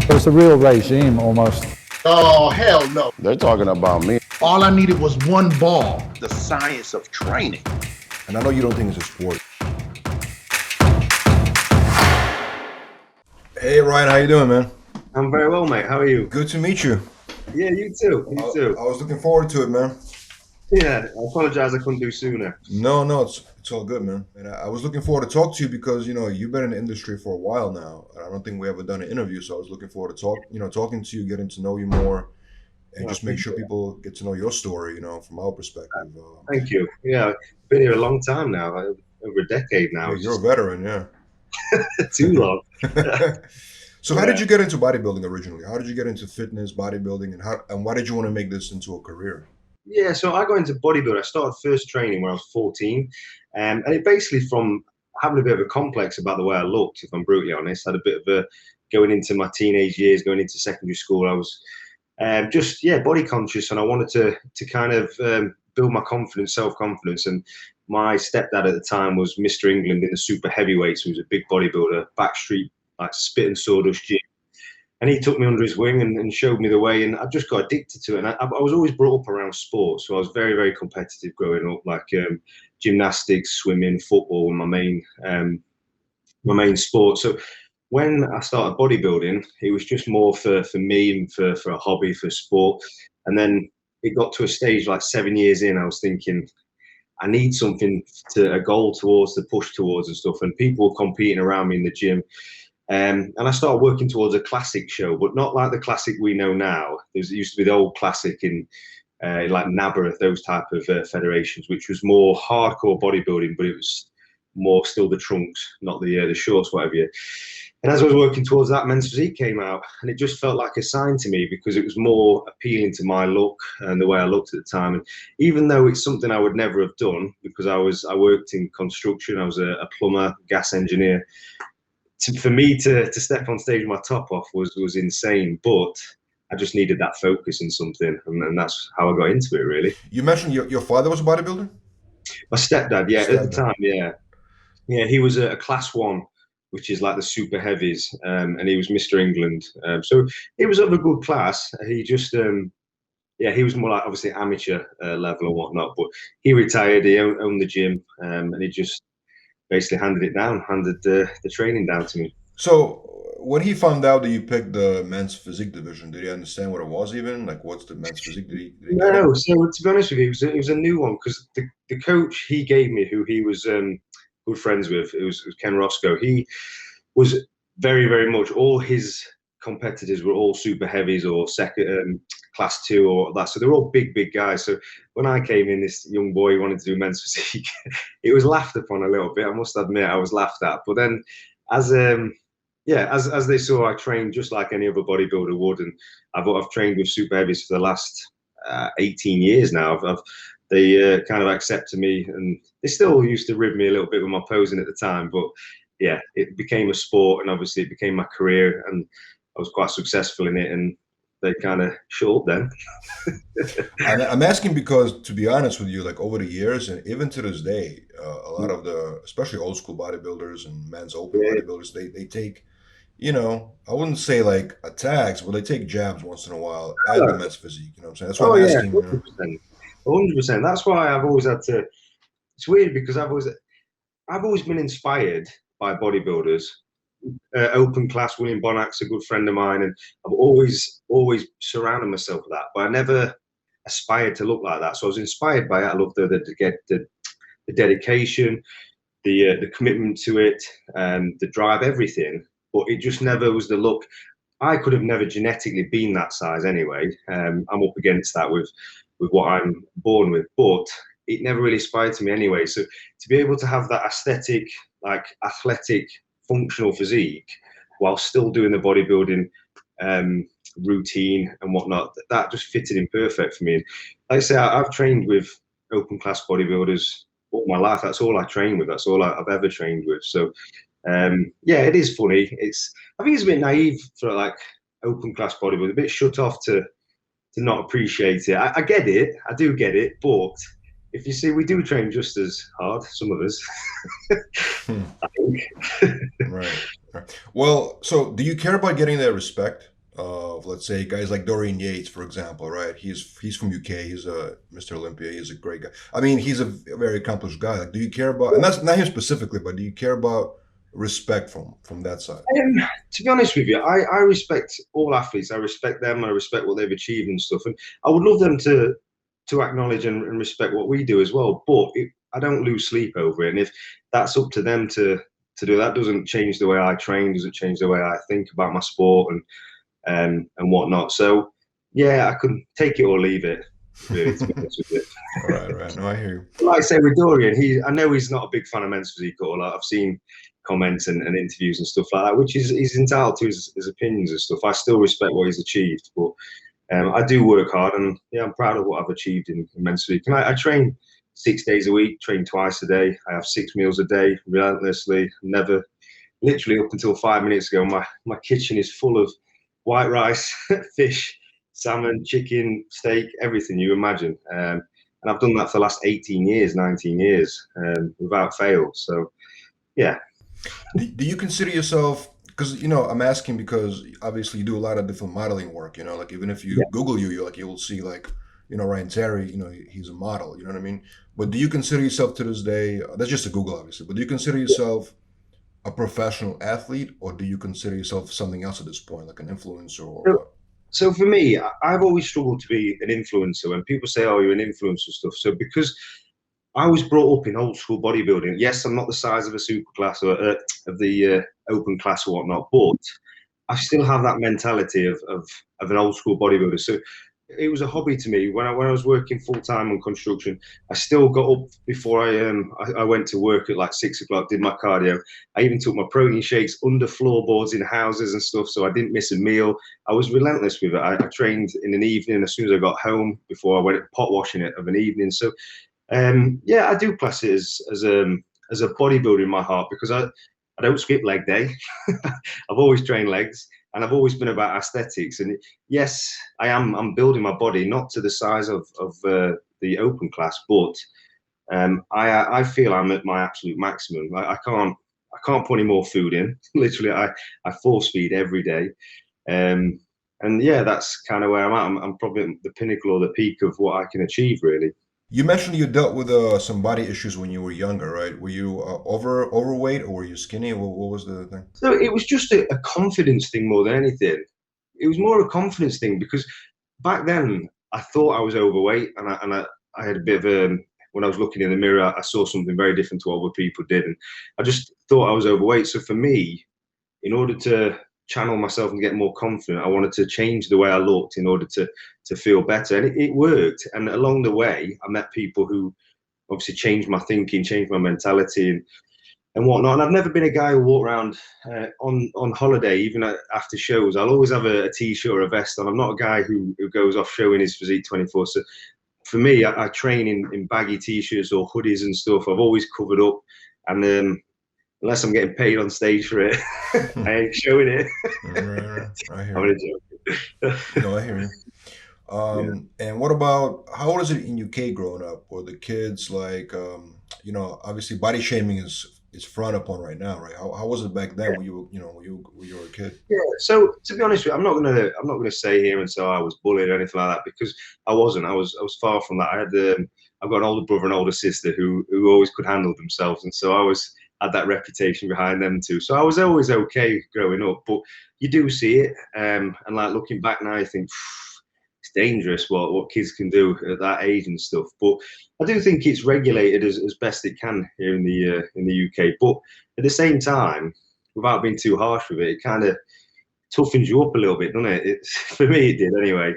It's a real regime almost. Oh, hell no. They're talking about me. All I needed was one ball. The science of training. And I know you don't think it's a sport. Hey, Ryan, how you doing, man? I'm very well, mate. How are you? Good to meet you. Yeah, you too. You too. I was looking forward to it, man. Yeah, I apologize I couldn't do sooner. No, it's all good, man. And I was looking forward to talk to you because, you know, you've been in the industry for a while now. I don't think we ever done an interview, so I was looking forward to talking to you, getting to know you more, and just make sure people get to know your story, you know, from our perspective. Thank you. Yeah, I've been here a long time now, over a decade now. Yeah, you're a veteran, yeah. Too long. So how did you get into bodybuilding originally? How did you get into fitness, bodybuilding, and why did you want to make this into a career? Yeah, so I got into bodybuilding. I started first training when I was 14, and it basically from having a bit of a complex about the way I looked, if I'm brutally honest. I had a bit of a, going into my teenage years, going into secondary school, I was just, body conscious, and I wanted to kind of build my confidence, self-confidence. And my stepdad at the time was Mr. England in the super heavyweights, who was a big bodybuilder, backstreet, like spit and sawdust gym. And he took me under his wing and showed me the way, and I just got addicted to it. And I was always brought up around sports, so I was very, very competitive growing up. Like gymnastics, swimming, football were my main sport. So when I started bodybuilding, it was just more for me and for a hobby, for sport. And then it got to a stage like 7 years in, I was thinking, I need something a goal towards, to push towards and stuff. And people were competing around me in the gym. And I started working towards a classic show, but not like the classic we know now. There used to be the old classic in like NABRA, those type of federations, which was more hardcore bodybuilding, but it was more still the trunks, not the shorts, whatever you. And as I was working towards that, Men's Physique came out, and it just felt like a sign to me because it was more appealing to my look and the way I looked at the time. And even though it's something I would never have done, because I worked in construction, I was a plumber, gas engineer. For me to step on stage with my top off was insane, but I just needed that focus in something, and that's how I got into it, really. You mentioned your father was a bodybuilder? My stepdad, yeah, at the time, yeah. Yeah, he was a class 1, which is like the super heavies, and he was Mr. England. So he was of a good class. He just, he was more like obviously amateur level or whatnot, but he retired, he owned the gym, and he just basically handed the training down to me. So when he found out that you picked the men's physique division, did he understand what it was even? Like, what's the men's physique? Did he No, so to be honest with you, it was a new one, because the coach he gave me, who he was good friends with, it was Ken Roscoe. He was very, very much, all his competitors were all super heavies or second class 2 or that, so they were all big guys. So when I came in, this young boy wanted to do men's physique, it was laughed upon a little bit, I must admit. I was laughed at, but then as they saw I trained just like any other bodybuilder would, and I've trained with super heavies for the last 18 years now. They kind of accepted me, and they still used to rib me a little bit with my posing at the time, but yeah, it became a sport, and obviously it became my career, and I was quite successful in it, and they kind of shut up then. I'm asking because, to be honest with you, like over the years and even to this day, a lot of especially old school bodybuilders and men's open bodybuilders, they take, you know, I wouldn't say like attacks, but they take jabs once in a while at the men's physique. You know what I'm saying? That's why I'm asking. 100%. 100%. That's why I've always had to. It's weird because I've always been inspired by bodybuilders. Open class, William Bonnack's a good friend of mine, and I've always surrounded myself with that, but I never aspired to look like that. So I was inspired by it. I love the dedication, the commitment to it, the drive, everything. But it just never was the look. I could have never genetically been that size anyway. I'm up against that with what I'm born with, but it never really aspired to me anyway. So to be able to have that aesthetic, like athletic, functional physique while still doing the bodybuilding routine and whatnot, that just fitted in perfect for me. And like I say, I've trained with open class bodybuilders all my life. That's all I train with. That's all I've ever trained with. So it is funny. I think it's a bit naive for like open class bodybuilders, a bit shut off to not appreciate it. I get it. I do get it, but if you see, we do train just as hard, some of us. I think. Right. Well, so do you care about getting that respect? of, let's say, guys like Dorian Yates, for example, right? He's from UK. He's a Mr. Olympia. He's a great guy. I mean, he's a very accomplished guy. Like, do you care about, and that's not him specifically, but do you care about respect from that side? To be honest with you, I respect all athletes. I respect them. I respect what they've achieved and stuff. And I would love them to acknowledge and respect what we do as well. But I don't lose sleep over it. And if that's up to them to do, that doesn't change the way I train, doesn't change the way I think about my sport and whatnot. So yeah, I could take it or leave it, really, to be honest with you. Right. No, I hear you. Like I say with Dorian, I know he's not a big fan of men's physique or like I've seen comments and interviews and stuff like that, which is he's entitled to his opinions and stuff. I still respect what he's achieved, but I do work hard, and yeah, I'm proud of what I've achieved in men's physique. And I train 6 days a week, train twice a day. I have 6 meals a day, relentlessly. Never, literally up until 5 minutes ago, my kitchen is full of white rice, fish, salmon, chicken, steak, everything you imagine. And I've done that for the last 18 years, 19 years, without fail. So, yeah. Do you consider yourself, because, you know, I'm asking because obviously you do a lot of different modeling work, you know, like even if you Google you, you'll see like, you know, Ryan Terry, you know, he's a model, you know what I mean? But do you consider yourself to this day, that's just a Google obviously, but do you consider yourself a professional athlete, or do you consider yourself something else at this point, like an influencer or what? So for me, I've always struggled to be an influencer. When people say, "Oh, you're an influencer," stuff. So because I was brought up in old school bodybuilding. Yes, I'm not the size of a super class or of the open class or whatnot, but I still have that mentality of an old school bodybuilder. So it was a hobby to me. When I was working full time on construction, I still got up before I went to work at like 6 o'clock, did my cardio. I even took my protein shakes under floorboards in houses and stuff, so I didn't miss a meal. I was relentless with it. I trained in an evening as soon as I got home before I went pot washing it of an evening. So yeah, I do class it as a bodybuilder in my heart, because I don't skip leg day. I've always trained legs, and I've always been about aesthetics. And yes, I'm building my body not to the size of the open class, but I feel I'm at my absolute maximum. I can't put any more food in. Literally, I force feed every day. And yeah, that's kind of where I'm at. I'm probably at the pinnacle or the peak of what I can achieve, really. You mentioned you dealt with some body issues when you were younger, right? Were you overweight, or were you skinny? What was the thing? So it was just a confidence thing more than anything. It was more a confidence thing, because back then I thought I was overweight, and I had a bit of when I was looking in the mirror, I saw something very different to what other people did, and I just thought I was overweight. So for me, in order to channel myself and get more confident, I wanted to change the way I looked in order to feel better, and it worked. And along the way, I met people who obviously changed my thinking, changed my mentality, and whatnot. And I've never been a guy who walk around on holiday, even after shows. I'll always have a t-shirt or a vest on. I'm not a guy who goes off showing his physique 24. So for me, I train in baggy t-shirts or hoodies and stuff. I've always covered up, and unless I'm getting paid on stage for it, I ain't showing it. Right. I hear I'm you. only joking. No, I hear you. And what about, how was it in UK growing up? Were the kids like, you know, obviously body shaming is frowned upon right now, right? How was it back then when you were a kid? Yeah. So to be honest with you, I'm not gonna say here and say I was bullied or anything like that, because I wasn't. I was far from that. I've got an older brother and older sister who always could handle themselves, and so I was had that reputation behind them too. So I was always okay growing up, but you do see it, and like looking back now, you think it's dangerous what kids can do at that age and stuff. But I do think it's regulated as best it can here in the UK. But at the same time, without being too harsh with it, it kind of toughens you up a little bit, doesn't it? For me, it did anyway.